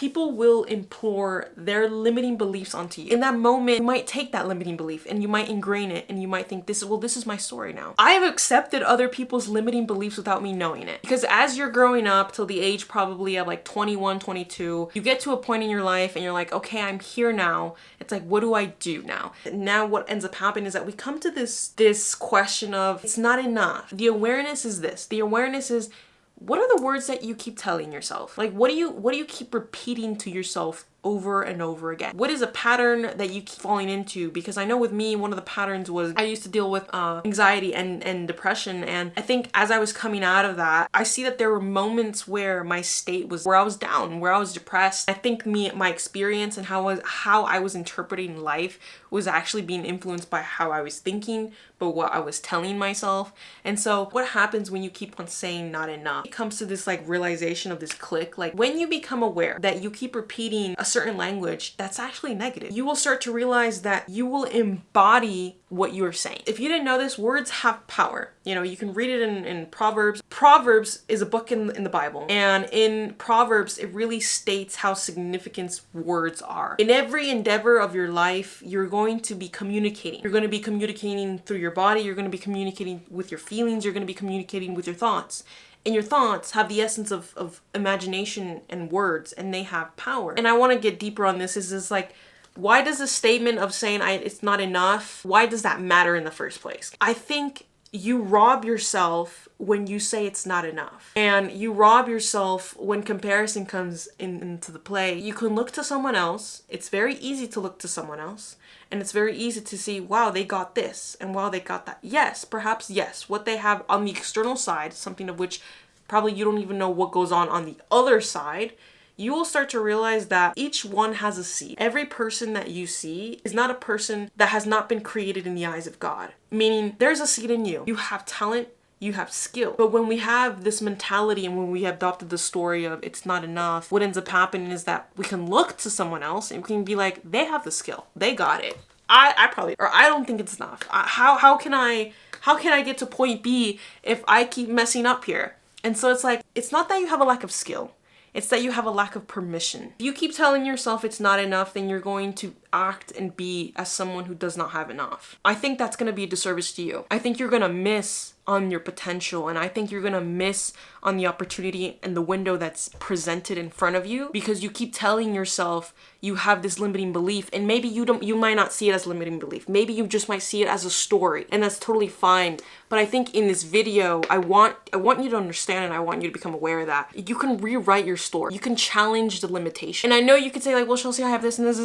people will implore their limiting beliefs onto you. In that moment, you might take that limiting belief and you might ingrain it, and you might think, this is my story now. I have accepted other people's limiting beliefs without me knowing it. Because as you're growing up till the age probably of like 21, 22, you get to a point in your life and you're like, okay, I'm here now. It's like, what do I do now? Now what ends up happening is that we come to this question of, it's not enough. The awareness is this. The awareness is, what are the words that you keep telling yourself? Like, what do you keep repeating to yourself over and over again? What is a pattern that you keep falling into? Because I know with me, one of the patterns was I used to deal with anxiety and depression. And I think as I was coming out of that, I see that there were moments where my state was, where I was down, where I was depressed. I think my experience and how I was interpreting life was actually being influenced by how I was thinking, but what I was telling myself. And so what happens when you keep on saying not enough? It comes to this like realization of this click. Like when you become aware that you keep repeating a certain language that's actually negative, you will start to realize that you will embody what you're saying. If you didn't know this, words have power. You know, you can read it in Proverbs. Proverbs is a book in the Bible. And in Proverbs, it really states how significant words are. In every endeavor of your life, you're going to be communicating. You're going to be communicating through your body. You're going to be communicating with your feelings. You're going to be communicating with your thoughts. And your thoughts have the essence of imagination and words, and they have power. And I want to get deeper on this. Is like, why does a statement of saying it's not enough, why does that matter in the first place? I think you rob yourself when you say it's not enough. And you rob yourself when comparison comes into the play. You can look to someone else. It's very easy to look to someone else. And it's very easy to see, wow, they got this and wow, they got that. Yes, perhaps yes. What they have on the external side, something of which probably you don't even know what goes on the other side, you will start to realize that each one has a seed. Every person that you see is not a person that has not been created in the eyes of God. Meaning there's a seed in you. You have talent, you have skill. But when we have this mentality and when we have adopted the story of it's not enough, what ends up happening is that we can look to someone else and we can be like, they have the skill. They got it. I don't think it's enough. How can I get to point B if I keep messing up here? And so it's like, it's not that you have a lack of skill. It's that you have a lack of permission. If you keep telling yourself it's not enough, then you're going to act and be as someone who does not have enough. I think that's going to be a disservice to you. I think you're going to miss on your potential, and I think you're going to miss on the opportunity and the window that's presented in front of you because you keep telling yourself you have this limiting belief, and maybe you might not see it as limiting belief. Maybe you just might see it as a story, and that's totally fine. But I think in this video, I want you to understand, and I want you to become aware that you can rewrite your story. You can challenge the limitation. And I know you could say like, well, Chelsea, I have this and this.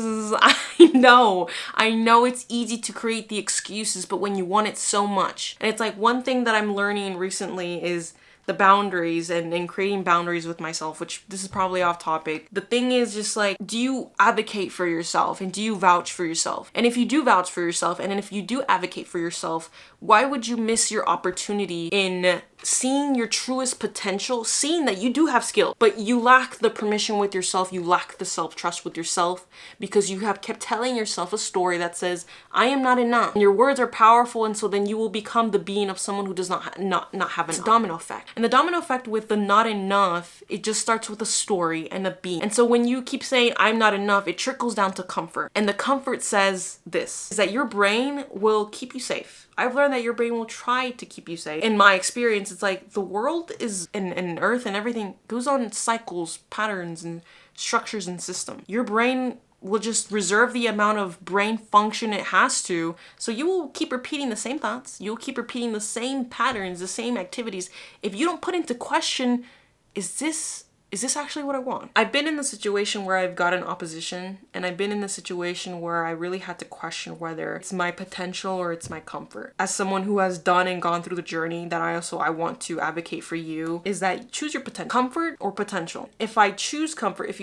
I know it's easy to create the excuses, but when you want it so much, and it's like one thing that I'm learning recently is the boundaries and creating boundaries with myself, which this is probably off topic. The thing is just like, do you advocate for yourself and do you vouch for yourself? And if you do vouch for yourself and if you do advocate for yourself, why would you miss your opportunity in seeing your truest potential, seeing that you do have skill, but you lack the permission with yourself, you lack the self-trust with yourself because you have kept telling yourself a story that says, I am not enough. And your words are powerful, and so then you will become the being of someone who does not have enough. It's a domino effect. And the domino effect with the not enough, it just starts with a story and a being. And so when you keep saying, I'm not enough, it trickles down to comfort. And the comfort says this, is that your brain will keep you safe. I've learned that your brain will try to keep you safe. In my experience, it's like the world is, and earth and everything goes on cycles, patterns, and structures and systems. Your brain will just reserve the amount of brain function it has to, so you will keep repeating the same thoughts. You'll keep repeating the same patterns, the same activities. If you don't put into question, is this actually what I want? I've been in the situation where I've gotten opposition, and I've been in the situation where I really had to question whether it's my potential or it's my comfort. As someone who has done and gone through the journey that I want to advocate for you, is that choose your potential. Comfort or potential. If you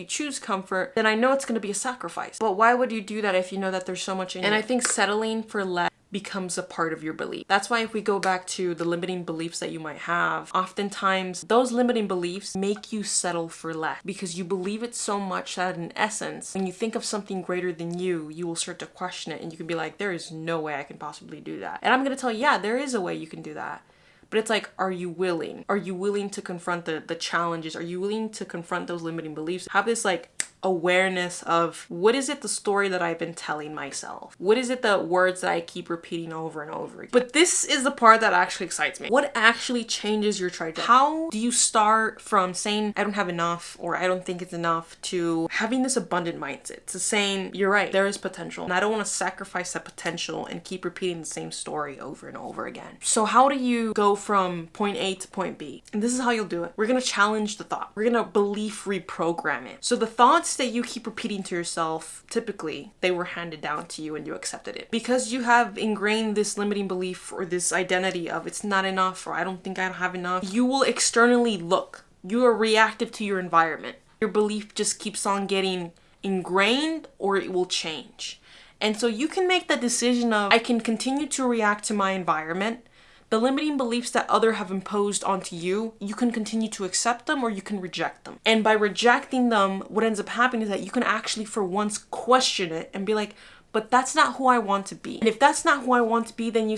choose comfort, then I know it's going to be a sacrifice. But why would you do that if you know that there's so much in it? And I think settling for less becomes a part of your belief. That's why if we go back to the limiting beliefs that you might have, oftentimes those limiting beliefs make you settle for less because you believe it so much that in essence, when you think of something greater than you will start to question it, and you can be like, there is no way I can possibly do that. And I'm going to tell you, yeah, there is a way you can do that. But it's like, are you willing? Are you willing to confront the challenges? Are you willing to confront those limiting beliefs? Have this like awareness of what is it the story that I've been telling myself? What is it the words that I keep repeating over and over again? But this is the part that actually excites me. What actually changes your trajectory? How do you start from saying I don't have enough or I don't think it's enough to having this abundant mindset, to saying you're right, there is potential and I don't want to sacrifice that potential and keep repeating the same story over and over again? So how do you go from point A to point B? And this is how you'll do it. We're going to challenge the thought. We're going to belief reprogram it. So the thoughts that you keep repeating to yourself, typically they were handed down to you and you accepted it. Because you have ingrained this limiting belief or this identity of it's not enough or I don't think I have enough, you will externally look. You are reactive to your environment. Your belief just keeps on getting ingrained or it will change. And so you can make the decision of I can continue to react to my environment. The limiting beliefs that others have imposed onto you, you can continue to accept them or you can reject them. And by rejecting them, what ends up happening is that you can actually for once question it and be like, but that's not who I want to be. And if that's not who I want to be, then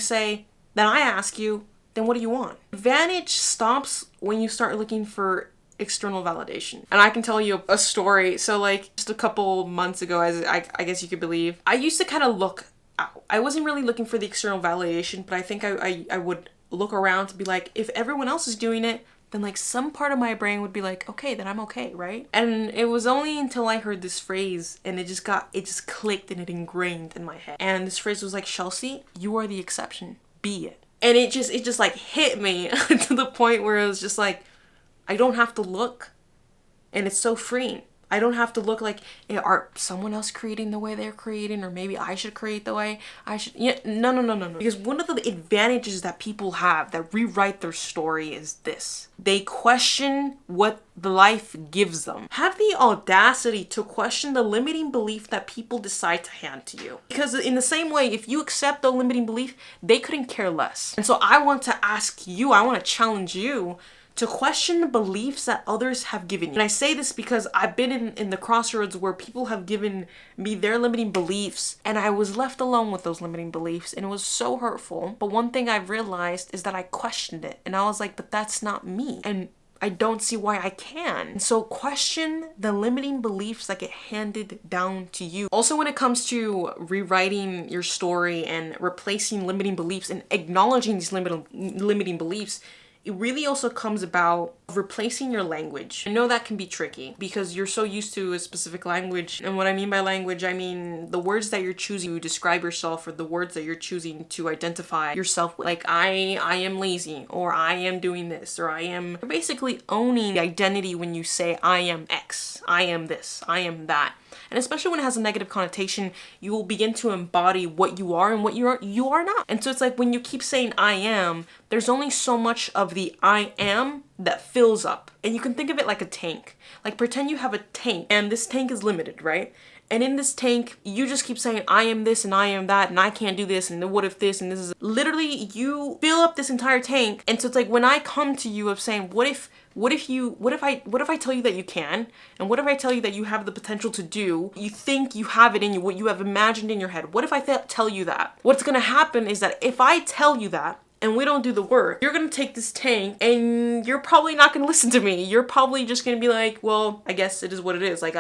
I ask you, then what do you want? Advantage stops when you start looking for external validation. And I can tell you a story. So like just a couple months ago, as I guess you could believe, I used to kind of look out. I wasn't really looking for the external validation, but I think I would look around to be like, if everyone else is doing it, then like some part of my brain would be like, okay, then I'm okay, right? And it was only until I heard this phrase and it just clicked and it ingrained in my head. And this phrase was like, Chelsea, you are the exception, be it. And it just like hit me to the point where it was just like, I don't have to look. And it's so freeing. I don't have to look like, are someone else creating the way they're creating, or maybe I should create the way I should. Yeah, no. Because one of the advantages that people have that rewrite their story is this. They question what the life gives them. Have the audacity to question the limiting belief that people decide to hand to you. Because in the same way, if you accept the limiting belief, they couldn't care less. And so I want to ask you, I want to challenge you to question the beliefs that others have given you. And I say this because I've been in the crossroads where people have given me their limiting beliefs and I was left alone with those limiting beliefs and it was so hurtful. But one thing I've realized is that I questioned it and I was like, but that's not me. And I don't see why I can. And so question the limiting beliefs that get handed down to you. Also, when it comes to rewriting your story and replacing limiting beliefs and acknowledging these limiting beliefs, it really also comes about replacing your language. I know that can be tricky because you're so used to a specific language. And what I mean by language, I mean the words that you're choosing to describe yourself or the words that you're choosing to identify yourself with. Like I am lazy, or I am doing this, or you're basically owning the identity when you say I am X, I am this, I am that. And especially when it has a negative connotation, you will begin to embody what you are and what you are not. And so it's like when you keep saying I am, there's only so much of the I am that fills up. And you can think of it like a tank. Like pretend you have a tank and this tank is limited, right? And in this tank, you just keep saying, I am this and I am that and I can't do this and what if this and this is literally you fill up this entire tank. And so it's like when I come to you of saying, what if I tell you that you can? And what if I tell you that you have the potential to do? You think you have it in you, what you have imagined in your head. What if I tell you that? What's gonna happen is that if I tell you that, and we don't do the work, you're gonna take this tank and you're probably not gonna listen to me. You're probably just gonna be like, well, I guess it is what it is. Like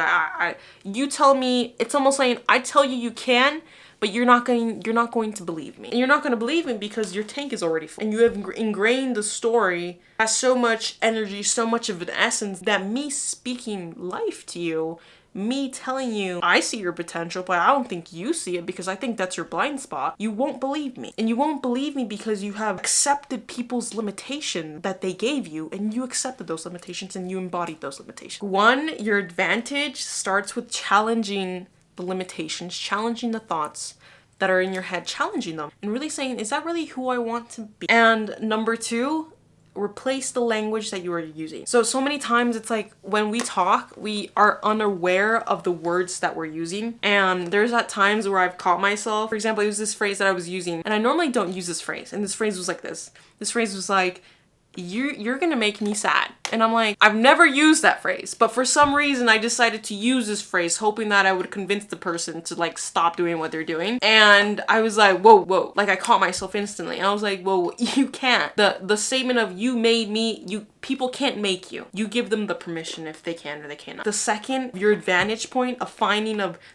you tell me, it's almost like I tell you you can, but you're not going to believe me. And you're not gonna believe me because your tank is already full. And you have ingrained the story has so much energy, so much of an essence that me speaking life to you, me telling you I see your potential, but I don't think you see it because I think that's your blind spot, you won't believe me. And you won't believe me because you have accepted people's limitation that they gave you, and you accepted those limitations and you embodied those limitations. One, your advantage starts with challenging the limitations, challenging the thoughts that are in your head, challenging them and really saying, is that really who I want to be? And number two, replace the language that you are using. So many times it's like when we talk, we are unaware of the words that we're using. And there's at times where I've caught myself. For example, it was this phrase that I was using and I normally don't use this phrase. And this phrase was like this. This phrase was like, you're gonna make me sad. And I'm like, I've never used that phrase, but for some reason I decided to use this phrase hoping that I would convince the person to like stop doing what they're doing. And I was like, whoa, like I caught myself instantly. And I was like, whoa, you can't. The statement of you made me, people can't make you. You give them the permission if they can or they cannot. The second, your advantage point of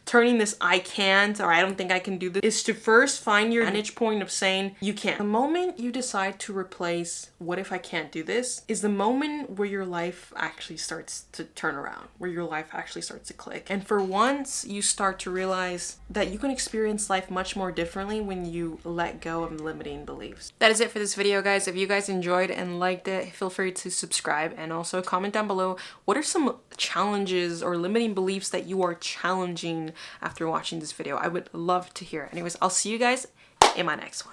turning this I can't or I don't think I can do this is to first find your vantage point of saying you can't. The moment you decide to replace what if I can't do this is the moment where your life actually starts to turn around, where your life actually starts to click. And for once, you start to realize that you can experience life much more differently when you let go of limiting beliefs. That is it for this video, guys. If you guys enjoyed and liked it, feel free to subscribe and also comment down below what are some challenges or limiting beliefs that you are challenging after watching this video. I would love to hear. Anyways, I'll see you guys in my next one.